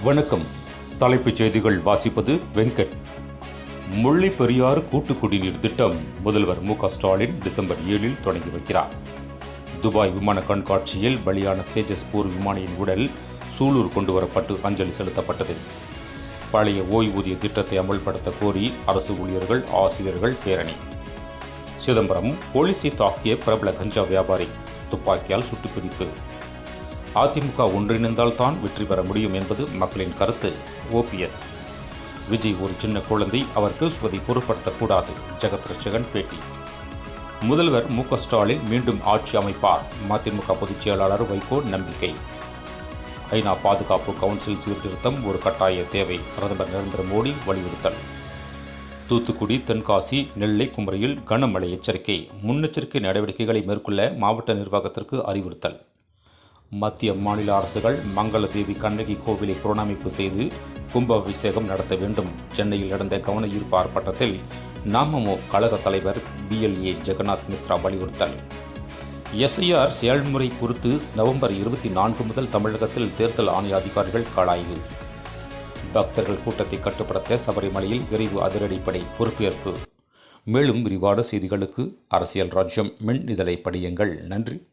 வணக்கம். தலைப்புச் செய்திகள் வாசிப்பது வெங்கட். முல்லை பெரியாறு கூட்டு குடிநீர் திட்டம் முதல்வர் மு.க.ஸ்டாலின் டிசம்பர் 7 தொடங்கி வைக்கிறார். துபாய் விமான கண்காட்சியில் பலியான தேஜஸ் போர் விமானியின் உடல் சூலூர் கொண்டுவரப்பட்டு அஞ்சலி செலுத்தப்பட்டது. பழைய ஓய்வூதிய திட்டத்தை அமல்படுத்த கோரி அரசு ஊழியர்கள், ஆசிரியர்கள் பேரணி. சிதம்பரம் போலீஸை தாக்கிய பிரபல கஞ்சா வியாபாரி துப்பாக்கியால் சுட்டுப்பிடிப்பு. அதிமுக ஒன்றிணைந்தால் தான் வெற்றி பெற முடியும் என்பது மக்களின் கருத்து. ஓபிஎஸ். விஜய் ஒரு சின்ன குழந்தை, அவர் பேசுவதை பொருட்படுத்தக்கூடாது. ஜெகத் ரட்சகன் பேட்டி. முதல்வர் மு.க.ஸ்டாலின் மீண்டும் ஆட்சி அமைப்பார். மதிமுக பொதுச் செயலாளர் வைகோ நம்பிக்கை. ஐநா பாதுகாப்பு கவுன்சில் சீர்திருத்தம் ஒரு கட்டாய தேவை. பிரதமர் நரேந்திர மோடி வலியுறுத்தல். தூத்துக்குடி, தென்காசி, நெல்லை, குமரியில் கனமழை எச்சரிக்கை. முன்னெச்சரிக்கை நடவடிக்கைகளை மேற்கொள்ள மாவட்ட நிர்வாகத்திற்கு அறிவுறுத்தல். மத்திய மாநில அரசுகள் மங்களதேவி கண்ணகி கோவிலை புனரமைப்பு செய்து கும்பாபிஷேகம் நடத்த வேண்டும். சென்னையில் நடந்த கவன ஈர்ப்பு ஆர்ப்பாட்டத்தில் நாமமோ கழக தலைவர் BLA ஜெகநாத் மிஸ்ரா வலியுறுத்தல். SIR செயல்முறை குறித்து நவம்பர் 24 முதல் தமிழகத்தில் தேர்தல் ஆணைய அதிகாரிகள் கலாய்வு. பக்தர்கள் கூட்டத்தை கட்டுப்படுத்த சபரிமலையில் விரைவு அதிரடிப்படை பொறுப்பேற்பு. மேலும் விரிவான செய்திகளுக்கு அரசியல் ராஜ்யம் மின் இதழை படியுங்கள். நன்றி.